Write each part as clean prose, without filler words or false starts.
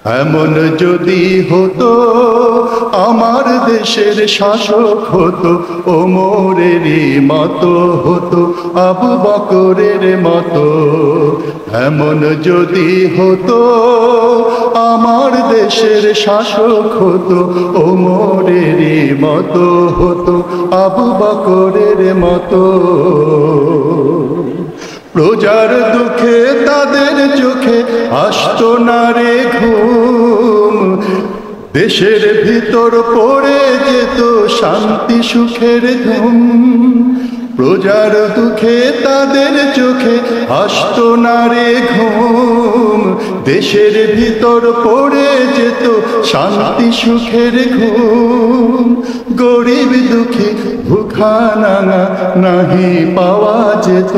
এমন যদি হতো আমার দেশের শাসক হতো ওমরেরই মতো হতো আবু বকরের মতো। এমন যদি হতো আমার দেশের শাসক হতো ওমরেরই মতো হতো আবু বকরের মতো। প্রজার দুঃখে তাদের চোখে আসতো না রে ঘুম, দেশের ভিতর পড়ে যেত শান্তি সুখের ধুম। প্রজার দুঃখে তাদের চোখে আসতো না রে ঘুম, দেশের ভিতর পড়ে যেত শান্তি সুখের ঘুম। গরিব দুঃখী ভুখা নাঙা নাহি পাওয়া যেত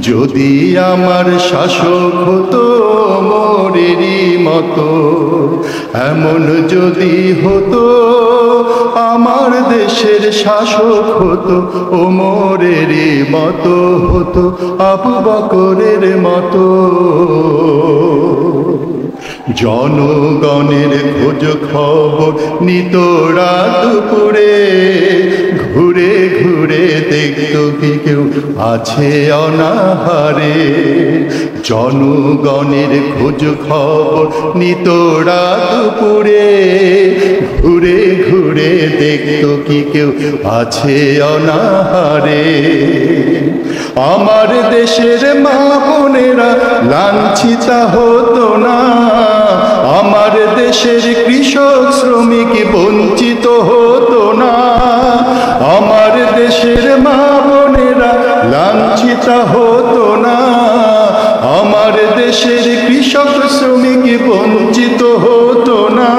যদি আমার শাসক হতো ওমরেরই মতো। এমন যদি হতো আমার দেশের শাসক হতো ওমরেরই মতো হতো আবু বকরের মতো। জনগণের খোঁজ খবর নিত রাত দুপুরে, ঘুরে ঘুরে দেখত কি কেউ আছে অনাহারে। জনগণের খোঁজ খবর নিত রাত দুপুরে, ঘুরে ঘুরে দেখত কি কেউ আছে অনাহারে। আমার দেশের মা বোনেরা লাঞ্ছিতা হতো না, আমার দেশের কৃষক শ্রমিক বঞ্চিত হতো না। আমার দেশের মা বোনেরা লাঞ্ছিতা হতো না, আমার দেশের কৃষক শ্রমিক বঞ্চিত হতো না।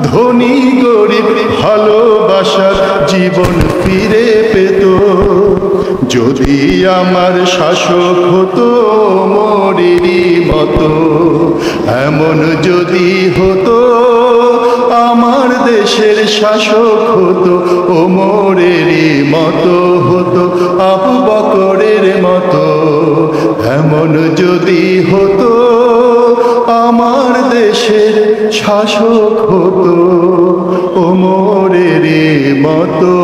ধনী গরিব ভালোবাসার জীবন ফিরে পেত যদি আমার শাসক হতো ওমরেরই মতো। এমন যদি হতো আমার দেশের শাসক হতো ওমরেরই মতো হতো আবু বকরের মতো। এমন যদি হতো আমার দেশের শাসক হতো ওমরেরই মতো